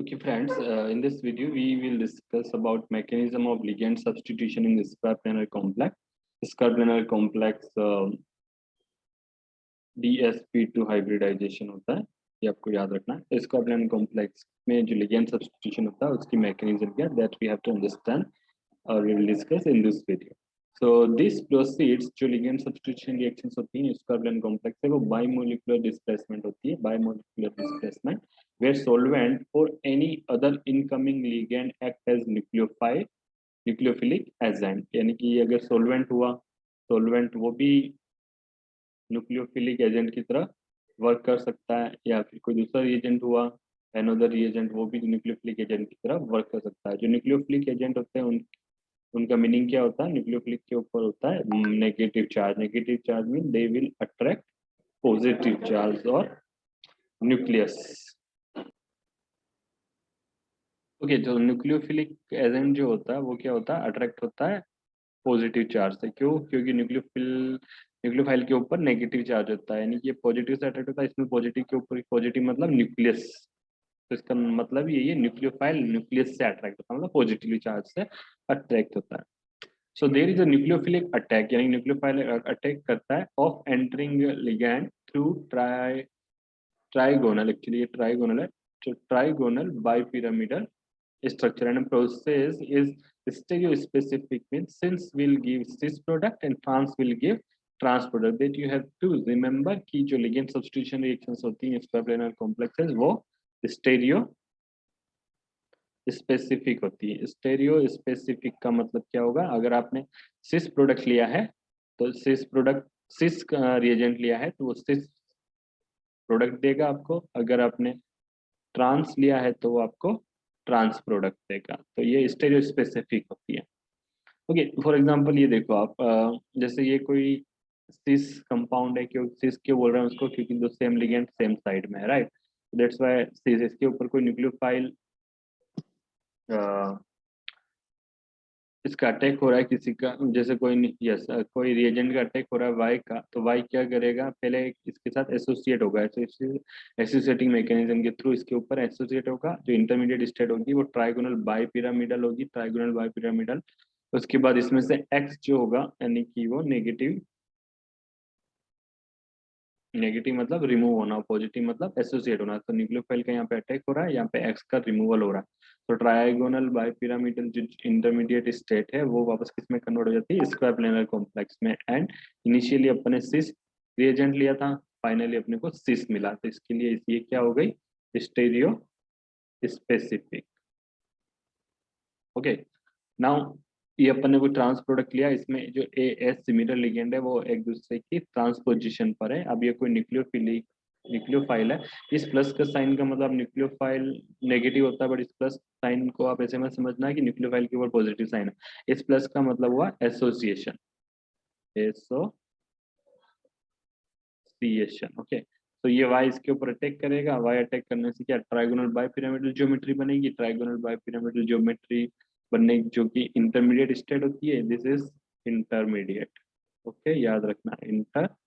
Okay, friends, in this video, we will discuss about mechanism of ligand substitution in the square planar complex. Square planar complex DsP2 hybridization होता है, ये आपको याद रखना है। Square planar complex में जो लिगेंड सब्स्टिट्यूशन होता है उसकी मैकेनिज्म क्या that we have to understand और we will discuss in this video. So this proceeds जो लिगेंड सब्स्टिट्यूशन रिएक्शंस होती हैं स्क्वायर प्लानर कॉम्प्लेक्स है वो बाइमोलिकुलर डिस्प्लेसमेंट होती है, bimolecular displacement where solvent or any other incoming ligand act as nucleophilic agent, यानी कि अगर सोलवेंट हुआ, सोलवेंट वो भी न्यूक्लियोफिलिक एजेंट की तरह वर्क कर सकता है, या फिर कोई दूसरा रिएजेंट हुआ एनोदर रिएजेंट वो भी न्यूक्लियोफिलिक एजेंट की तरह वर्क कर सकता है। जो न्यूक्लियोफिलिक एजेंट होते हैं उनका मीनिंग क्या होता है? न्यूक्लियोफिलिक के ऊपर होता है negative charge. Negative charge mean they will attract positive charge और न्यूक्लियस। ओके, जो न्यूक्लियोफिलिक एजेंट जो होता है वो क्या होता है? अट्रैक्ट होता है पॉजिटिव चार्ज से। क्यों? क्योंकि न्यूक्लियोफाइल के ऊपर नेगेटिव चार्ज होता है, यानी कि ये पॉजिटिव से अट्रैक्ट होता है। इसमें पॉजिटिव के ऊपर, पॉजिटिव मतलब न्यूक्लियस, तो इसका मतलब यही है न्यूक्लियोफाइल न्यूक्लियस से अट्रैक्ट होता है, मतलब पॉजिटिव चार्ज से अट्रैक्ट होता है। So there is a nucleophilic attack, यानी न्यूक्लियोफाइल अटैक करता है of entering ligand through trigonal, actually ये ट्राइगोनल है, तो trigonal bipyramidal structure, and a process is stereospecific means since will give cis product and trans will give trans product, that you have to remember कि जो ligand substitution reactions होती हैं square planar complexes वो stereo specific होती है। Stereo specific का मतलब क्या होगा? अगर आपने सिस प्रोडक्ट लिया है तो सिस प्रोडक्ट, सिस रिएजेंट लिया है तो वो सिस प्रोडक्ट देगा आपको, अगर आपने ट्रांस लिया है तो वो आपको ट्रांस प्रोडक्ट देगा। तो ये स्टेरियो स्पेसिफिक होती है। ओके, फॉर एग्जांपल ये देखो आप, जैसे ये कोई सिस कंपाउंड है, क्यों सिस क्यों बोल रहे हैं उसको? क्योंकि दो सेम लिगेंड सेम साइड में है, राइट? दैट्स व्हाई सिस। इसके ऊपर कोई न्यूक्लियोफाइल इसका अटैक हो रहा है किसी का, जैसे कोई यस कोई रिएजेंट का अटैक हो रहा है वाई का, तो वाई क्या करेगा? पहले इसके साथ एसोसिएट होगा, एसोसिएटिंग मैकेनिज्म के थ्रू इसके ऊपर एसोसिएट होगा। जो इंटरमीडिएट स्टेट होगी वो ट्राइगोनल बाइपिरामिडल होगी, ट्राइगोनल बाइपिरामिडल। उसके बाद इसमें से एक्स जो होगा, यानी कि वो नेगेटिव, नेगेटिव मतलब रिमूव होना, पॉजिटिव मतलब एसोसिएट होना। तो न्यूक्लियोफाइल का यहाँ पे अटैक हो रहा है, यहाँ पे एक्स का रिमूवल हो रहा है। तो ट्रायगोनल बाइपिरामिडल जो इंटरमीडिएट स्टेट है वो वापस किस में कन्वर्ट हो जाती है? स्क्वायर प्लेनर कॉम्प्लेक्स में। एंड इनिशियली अपने सिस रिएजेंट लिया था, फाइनली अपने को सिस मिला, तो इसके लिए ये क्या हो गई? Stereo specific. ओके, नाउ ये अपन ने कोई ट्रांस प्रोडक्ट लिया, इसमें जो ए एस सिमिलर लिगेंड है वो एक दूसरे की ट्रांसपोजिशन पर है। अब ये कोई न्यूक्लियोफाइल है, इस प्लस का साइन का मतलब न्यूक्लियोफाइल नेगेटिव होता है, बट इस प्लस साइन को आप ऐसे में समझना है कि न्यूक्लियोफाइल के ऊपर पॉजिटिव साइन है। इस प्लस का मतलब हुआ एसोसिएशन, एसोसिएशन। ओके, तो ये वाई इसके ऊपर अटैक करेगा, वाई अटैक करने से क्या? ट्राइगोनल बाइपिरामिडल ज्योमेट्री बनेगी। ट्राइगोनल बाइपिरामिडल ज्योमेट्री बनने जो कि इंटरमीडिएट स्टेट होती है, दिस इज इंटरमीडिएट। ओके, याद रखना, इंटरमीडिएट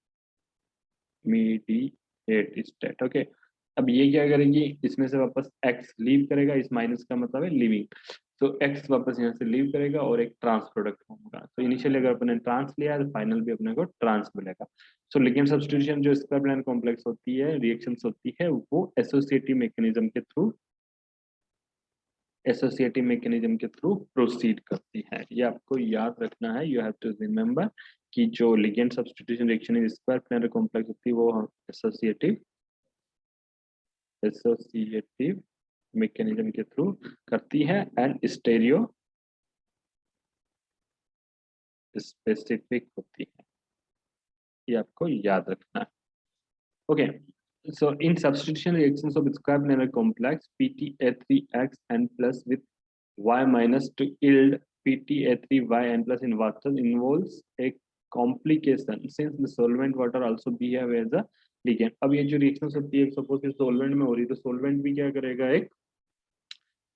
स्टेट। ओके, अब ये क्या करेगी? इसमें से वापस एक्स लीव करेगा, इस माइनस का मतलब है लीविंग, तो एक्स वापस यहाँ से लीव करेगा और एक ट्रांस प्रोडक्ट होगा। तो इनिशियली अगर अपने ट्रांस लिया तो फाइनल भी अपने को ट्रांस मिलेगा। सो लिगेंड सब्स्टिट्यूशन जो स्क्वायर प्लानर कॉम्प्लेक्स होती है, रिएक्शंस होती है, वो एसोसिएटिव मैकेनिज्म के थ्रू, एसोसिएटिव मैकेनिज्म के थ्रू प्रोसीड करती है। ये आपको याद रखना है, यू हैव टू रिमेम्बर कि जो ligand substitution reaction in square planar complex होती है वो एसोसिएटिव एसोसिएटिव मैकेनिज्म के थ्रू करती है एंड स्टेरियो स्पेसिफिक होती है। ये आपको याद रखना है। Okay, so in substitution reactions of square planar complex PTA3X plus with y minus to yield PTA3YN plus in water involves a complication since the solvent water also behave as a ligand। अब ये जो reactions होती है, suppose solvent में हो रही है, तो सोलवेंट भी क्या करेगा? एक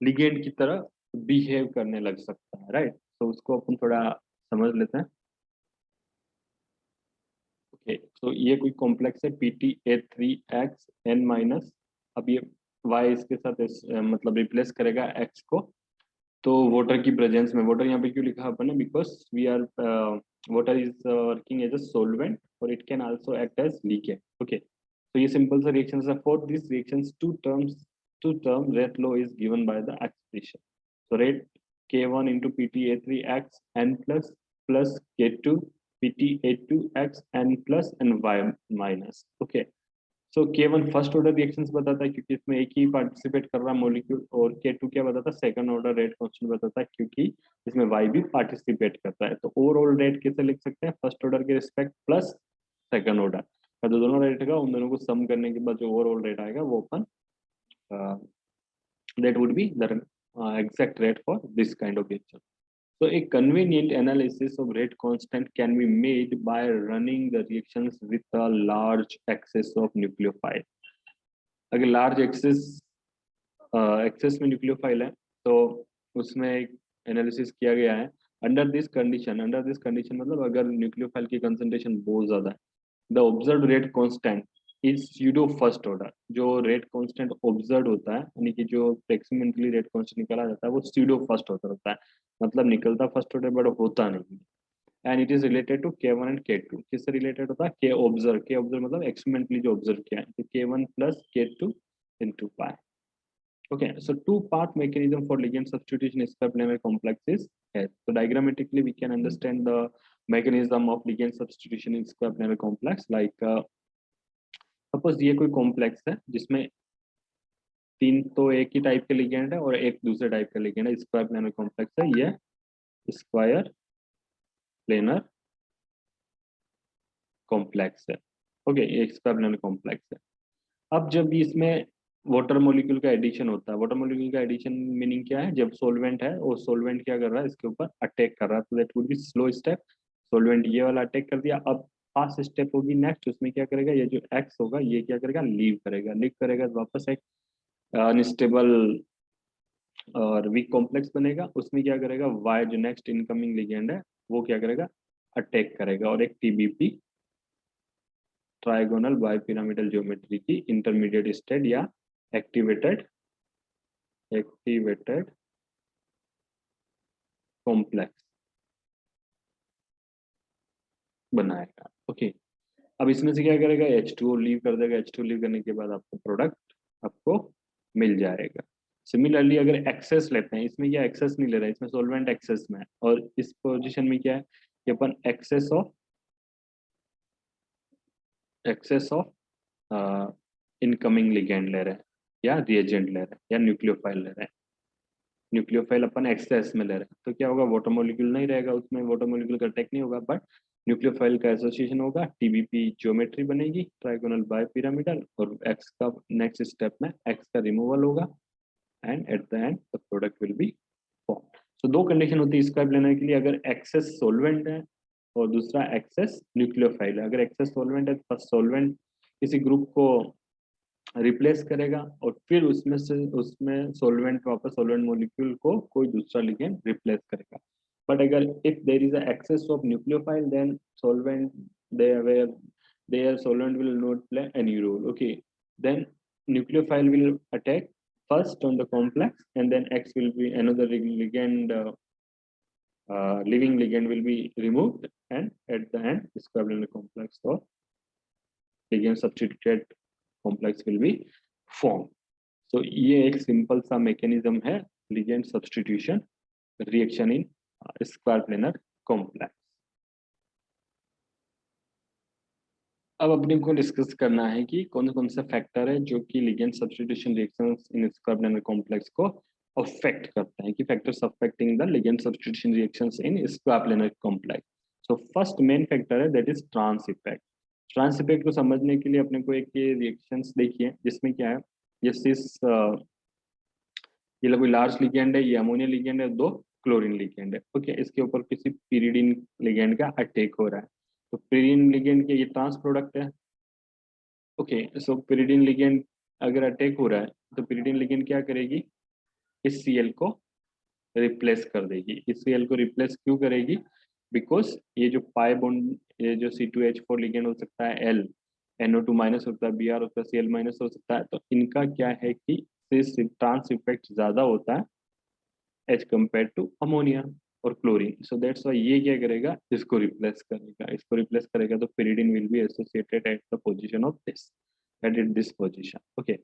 लिगेंड की तरह बिहेव करने लग सकता है, राइट? तो उसको अपन थोड़ा समझ लेते हैं। ओके, तो ये कोई कॉम्प्लेक्स है PT A3X N माइनस। अब ये वाई इसके साथ मतलब रिप्लेस करेगा एक्स को, तो वाटर की प्रेजेंस में, वाटर यहाँ पे क्यों लिखा अपन ने, because we are water is working as a solvent और it can also act as leakage. Okay, तो ये सिंपल सा रिएक्शन है। For this reactions to term rate law is given by the expression. So rate K1 into PtA3x n plus K2 PtA2x n plus and y minus. Okay. So K1 first order reactions बताता है क्योंकि इसमें एक ही participate कर रहा है molecule, और K2 क्या बताता है, सेकंड ऑर्डर रेट कांस्टेंट बताता है क्योंकि इसमें Y भी पार्टिसिपेट करता है। तो ओवरऑल रेट कैसे लिख सकते हैं, फर्स्ट ऑर्डर के रिस्पेक्ट प्लस सेकंड ऑर्डर का जो दोनों रेट है उन दोनों को सम करने के बाद जो ओवरऑल रेट आएगा वो अपन that would be the exact rate for this kind of reaction. So a convenient analysis of rate constant can be made by running the reactions with a large excess of nucleophile. अगर large excess में nucleophile है तो उसमें एक analysis किया गया है। Under this condition मतलब अगर न्यूक्लियोफाइल की कंसंट्रेशन बहुत ज्यादा है, the observe rate constant is pseudo first order. जो रेट कांस्टेंट ऑब्जर्व होता है यानी कि जो एक्सपेरिमेंटली रेट कांस्टेंट निकाला जाता है वो स्यूडो फर्स्ट ऑर्डर होता है, मतलब निकलता फर्स्ट ऑर्डर बट होता नहीं। And it is related to K1 and K2। किससे रिलेटेड होता है, के ऑब्जर्व मतलब एक्सपेरिमेंटली जो ऑब्जर्व किया है, तो K1 plus K2 into pi. Okay, so two-part mechanism for ligand substitution square planar complex is S. So diagrammatically, we can understand the mechanism of ligand substitution in square planar complex. Like suppose ये कोई complex है जिसमें तीन तो एक ही type के ligand है और एक दूसरे टाइप का लिगेंड है, स्क्वायर प्लेनर कॉम्प्लेक्स है, ये स्क्वायर प्लेनर कॉम्प्लेक्स है। ओके, ये स्क्वायर प्लेनर कॉम्प्लेक्स है। अब जब इसमें वाटर मॉलिक्यूल का एडिशन होता है, वाटर मॉलिक्यूल का एडिशन मीनिंग क्या है, जब सोलवेंट है और सोलवेंट क्या कर रहा है, इसके ऊपर अटैक कर रहा है, तो that would be slow step. Solvent ये वाला अटैक कर दिया, अब फास्ट स्टेप होगी नेक्स्ट, उसमें क्या करेगा, ये जो एक्स होगा ये क्या करेगा, लीव करेगा तो वापस एक अनस्टेबल और वीक कॉम्प्लेक्स बनेगा। उसमें क्या करेगा, वाई जो नेक्स्ट इनकमिंग लिगेंड है वो क्या करेगा, अटैक करेगा और एक टीबीपी ट्राइगोनल बाइपिरामिडल ज्योमेट्री की इंटरमीडिएट स्टेट या एक्टिवेटेड कॉम्प्लेक्स बनाएगा। ओके, अब इसमें से क्या करेगा, H2O लीव कर देगा, H2 लीव करने के बाद आपको प्रोडक्ट आपको मिल जाएगा। सिमिलरली अगर एक्सेस लेते हैं, इसमें क्या एक्सेस नहीं ले रहा है, इसमें सोलवेंट एक्सेस में है, और इस पोजीशन में क्या है कि अपन एक्सेस ऑफ इनकमिंग लिगेंड ले रहे हैं या रिएजेंट ले रहे हैं या न्यूक्लियोफाइल ले रहे हैं। न्यूक्लियोफाइल अपन एक्सेस में ले रहे हैं तो क्या होगा, वाटर मॉलिक्यूल नहीं रहेगा उसमें, वाटर मॉलिक्यूल का अटैक नहीं होगा, बट न्यूक्लियोफाइल का एसोसिएशन होगा, टीबीपी ज्योमेट्री बनेगी ट्राइगोनल बाइपिरामिडल, और एक्स का नेक्स्ट स्टेप में एक्स का रिमूवल होगा and at the end the product will be form. तो दो कंडीशन होती है स्क्वायर प्लेनर के लिए, अगर एक्सेस सोलवेंट है और दूसरा एक्सेस न्यूक्लियोफाइल है। अगर एक्सेस सोलवेंट है तो फर्स्ट सोलवेंट किसी ग्रुप को रिप्लेस करेगा और फिर उसमें सोलवेंट वापस सोलवेंट मॉलिक्यूल को कोई दूसरा लिगेंड रिप्लेस करेगा। बट अगर if there is a excess of nucleophile then solvent their solvent will not play any role. Okay, then nucleophile will attack first on the complex and then X will be another ligand, living ligand will be removed, and at the end square planar complex or ligand substituted complex will be formed. So ये एक simple सा mechanism है ligand substitution reaction in square planar complex. अब अपने को discuss करना है कि कौन कौन से फैक्टर है जो कि ligand substitution reactions in square planar complex को अफेक्ट करते हैं, कि factors affecting the ligand substitution reactions in square planar complex. So first main factor है that is trans effect. Trans effect को समझने के लिए अपने को एक ये रिएक्शंस देखिए जिसमें क्या है, ये सिस ये कोई लार्ज लिगेंड है, ये अमोनिया लिगेंड है, दो क्लोरीन लिगेंड है। ओके, इसके ऊपर किसी pyridine लिगेंड का अटैक हो रहा है, तो pyridine लिगेंड के ये ट्रांस प्रोडक्ट है। ओके, सो pyridine लिगेंड अगर अटैक हो रहा है तो pyridine लिगेंड क्या करेगी, इस Cl को रिप्लेस कर देगी। इस Cl को रिप्लेस क्यों करेगी, बिकॉज ये जो पाई बॉन्ड, ये जो C2H4 लिगेंड हो सकता है L, NO2 माइनस हो सकता है, Br हो सकता है, Cl माइनस हो सकता है, तो इनका क्या है कि से ट्रांस इफेक्ट ज्यादा होता है एज कम्पेयर टू अमोनिया और क्लोरीन. सो दैट्स वाई ये क्या करेगा, इसको रिप्लेस करेगा. तो pyridine will be associated at the position of this, at this position. Okay,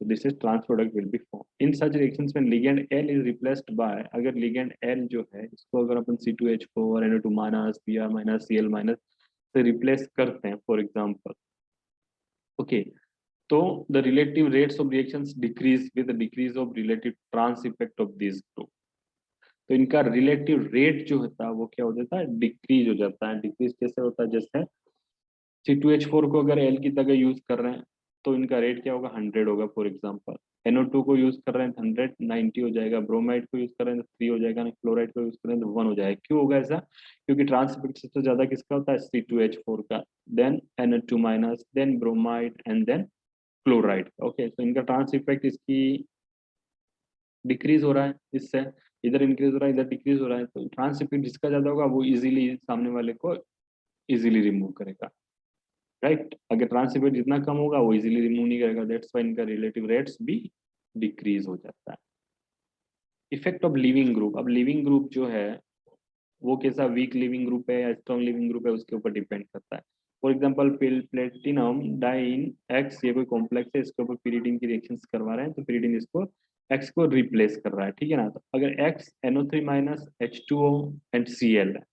so this is trans product will be formed in such reactions when ligand L is replaced by, अगर ligand L जो है इसको अगर अपन C2H4 NO2 minus Br minus Cl minus से replace करते हैं for example, okay, तो the relative rates of reactions decrease with the decrease of relative trans effect of these group. तो इनका रिलेटिव रेट जो होता है वो क्या हो जाता है, डिक्रीज हो जाता है. डिक्रीज कैसे होता है, जैसे C2H4 को अगर L की जगह यूज कर रहे हैं तो इनका रेट क्या होगा, 100 होगा फॉर एग्जांपल. NO2 को यूज कर रहे हैं 100 90 हो जाएगा. ब्रोमाइड को यूज कर रहे हैं तो 3 हो जाएगा. क्लोराइड को यूज कर रहे हैं तो 1 हो जाएगा. क्यों होगा ऐसा, क्योंकि ट्रांस इफेक्ट सबसे ज्यादा किसका होता है, C2H4 का, then NO2 minus, then bromide and then chloride. Okay, तो इनका ट्रांस इफेक्ट इसकी डिक्रीज हो रहा है, इससे इधर इंक्रीज हो रहा है, इधर डिक्रीज हो रहा है. तो ट्रांस इफेक्ट जिसका ज्यादा होगा वो इजीली सामने वाले को इजीली रिमूव करेगा, राइट. अगर ट्रांस इफेक्ट जितना कम होगा वो इजीली रिमूव नहीं करेगा. दैट्स व्हाई इनका रिलेटिव रेट्स भी डिक्रीज हो जाता है. Effect of leaving group. अब लिविंग ग्रुप जो है वो कैसा, वीक लिविंग ग्रुप है या स्ट्रॉन्ग लिविंग ग्रुप है, उसके ऊपर डिपेंड करता है. For example platinum dien X, ये कोई कॉम्प्लेक्स है, इसके ऊपर pyridine की रिएक्शंस करवा रहे हैं तो pyridine इसको एक्स को रिप्लेस कर रहा है, ठीक है ना. तो अगर x NO3 minus H2O and Cl है,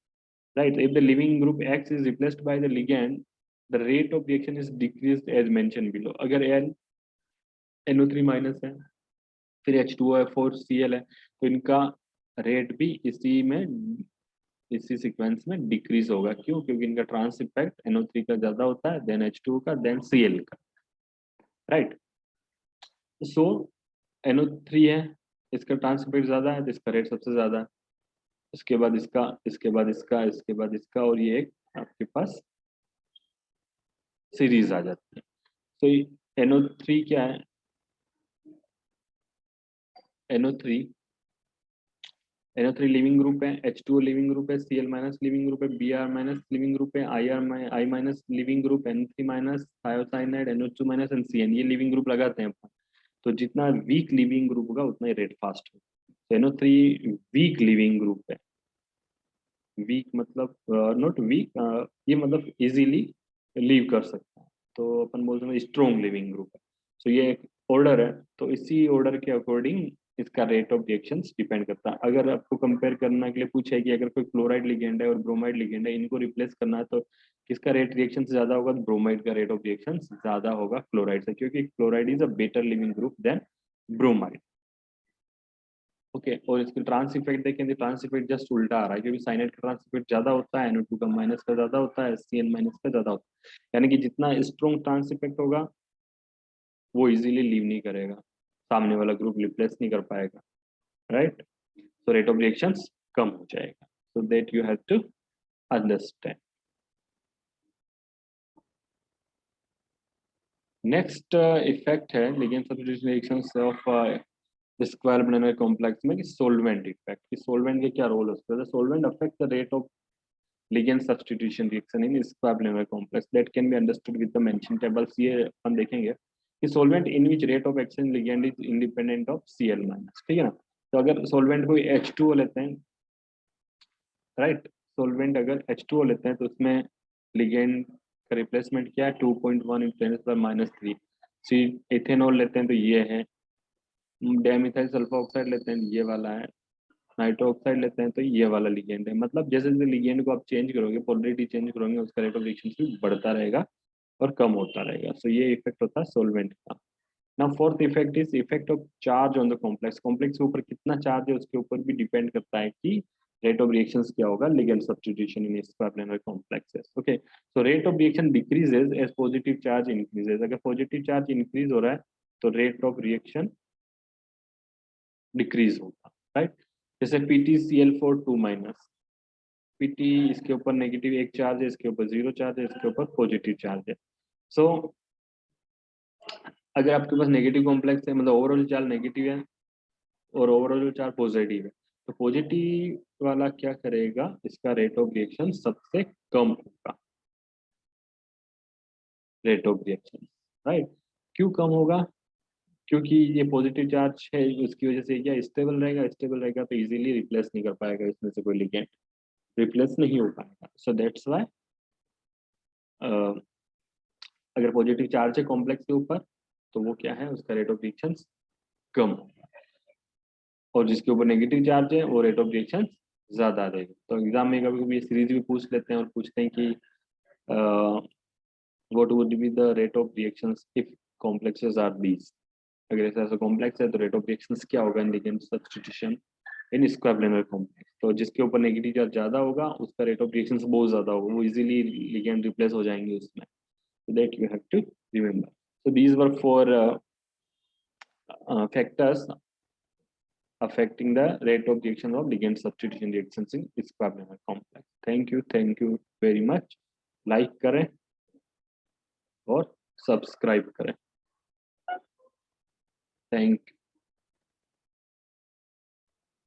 right, if the living group X is replaced by the ligand, the rate of reaction is decreased as mentioned below. अगर L NO3 माइनस है, फिर H2O है, 4Cl है, तो इनका rate भी इसी सीक्वेंस में डिक्रीज होगा. क्यों, क्योंकि इनका ट्रांस इफेक्ट NO3 का ज्यादा होता है, देन H2O का, देन Cl का, राइट. सो NO3 है, इसका ट्रांस इफेक्ट ज्यादा है तो इसका रेट सबसे ज्यादा है. इसके बाद इसका, इसके बाद इसका, इसके बाद इसका, और ये एक आपके पास सीरीज आ जाती है. तो NO3 क्या है, NO3 लिविंग ग्रुप है, H2O लिविंग ग्रुप है, Cl माइनस लिविंग ग्रुप है, Br माइनस लिविंग ग्रुप है, I minus leaving group, N3 minus, thiocyanide, NO2 minus and CN, ये लिविंग ग्रुप लगाते हैं अपन. तो जितना वीक लिविंग ग्रुप होगा उतना ही रेट फास्ट होगा. तो NO3 वीक लिविंग ग्रुप है. वीक मतलब नॉट वीक, ये मतलब इजीली लीव कर सकता है, तो अपन बोलते हैं स्ट्रॉन्ग लिविंग ग्रुप है. तो ये एक ऑर्डर है, तो इसी ऑर्डर के अकॉर्डिंग इसका रेट ऑफ रिएक्शंस डिपेंड करता है. अगर आपको कंपेयर करने के लिए पूछा है कि अगर कोई क्लोराइड लिगेंड है और ब्रोमाइड लिगेंड है, इनको रिप्लेस करना है तो किसका रेट रिएक्शन से ज्यादा होगा, तो ब्रोमाइड का रेट ऑफ रिएक्शन ज्यादा होगा क्लोराइड से, क्योंकि chloride is a better leaving group than bromide. Okay, और इसके ट्रांस इफेक्ट देखें तो ट्रांस इफेक्ट जस्ट उल्टा आ रहा है, क्योंकि साइनाइड का ट्रांस इफेक्ट ज्यादा होता है, NO2 का माइनस का ज्यादा होता है, Cn माइनस का ज्यादा होता है. यानी कि जितना स्ट्रॉन्ग ट्रांस इफेक्ट होगा वो इजीली लीव नहीं करेगा, सामने वाला ग्रुप रिप्लेस नहीं कर पाएगा, right. so rate of reactions कम हो जाएगा. so that you have to understand. Next effect है ligand substitution reactions of square बनाना कॉम्प्लेक्स में कि सोल्वेंट इफेक्ट. कि सोल्वेंट के क्या रोल होते हैं, सोल्वेंट affect the rate of ligand substitution reaction in square planar complex that can be understood with the mentioned tables. ये हम देखेंगे कि solvent in which rate of action ligand is independent of Cl minus, ठीक है ना. तो अगर solvent कोई H2O लेते हैं, राइट, solvent अगर H2O लेते हैं तो उसमें ligand का रिप्लेसमेंट क्या है, 2.1 × 10⁻³ सी. इथेनॉल लेते हैं तो ये है, डाइमिथाइल सल्फर ऑक्साइड लेते हैं ये वाला है, नाइट्रो ऑक्साइड लेते हैं तो ये वाला लिगेंड है. मतलब जैसे जैसे लिगेंड को आप चेंज करोगे, पोलरिटी चेंज करोगे, उसका रेट ऑफ रिएक्शन भी बढ़ता रहेगा और कम होता रहेगा. सो ये इफेक्ट होता है सोल्वेंट का. Now fourth effect is effect of charge on the complex. Complex के ऊपर कितना चार्ज है उसके ऊपर भी डिपेंड करता है कि रेट ऑफ रिएक्शंस क्या होगा ligand substitution in square planar complexes. Okay, so rate of reaction decreases as positive charge increases. अगर पॉजिटिव चार्ज इंक्रीज हो रहा है तो रेट ऑफ रिएक्शन डिक्रीज होगा, राइट. जैसे PtCl4 2 माइनस, Pt इसके ऊपर नेगेटिव एक चार्ज है, इसके ऊपर 0 चार्ज है, इसके ऊपर पॉजिटिव चार्ज है. सो अगर आपके पास नेगेटिव कॉम्प्लेक्स है, मतलब ओवरऑल चार्ज नेगेटिव है और ओवरऑल चार्ज पॉजिटिव है, तो पॉजिटिव वाला क्या करेगा, इसका रेट ऑफ रिएक्शन सबसे कम होगा. Rate of reaction, right. क्यों कम होगा, क्योंकि ये पॉजिटिव चार्ज है, उसकी वजह से क्या स्टेबल रहेगा तो इजीली रिप्लेस नहीं कर पाएगा, इसमें से कोई लिगेंड रिप्लेस नहीं हो पाएगा। सो दैट्स वाई अगर पॉजिटिव चार्ज है कॉम्प्लेक्स के ऊपर तो वो क्या है, उसका रेट ऑफ रिएक्शन कम होगा, और जिसके ऊपर नेगेटिव चार्ज है वो रेट ऑफ रिएक्शन ज्यादा रहेगा। तो एग्जाम में कभी कभी ये सीरीज भी पूछ लेते हैं और पूछते हैं कि what would be the rate of reactions if complexes are these. अगर ऐसा कॉम्प्लेक्स है तो रेट ऑफ रिएक्शंस क्या होगा in ligand substitution in square planar complex. तो जिसके ऊपर नेगेटिव चार्ज ज्यादा होगा उसका रेट ऑफ रिएक्शंस बहुत ज्यादा होगा, वो इजीली लिगेंड रिप्लेस हो जाएंगे उसमें। So that you have to remember. So these were four factors affecting the rate of reaction of ligand substitution reactions in square planar complex. Thank you very much. Like करें और subscribe करें। Thank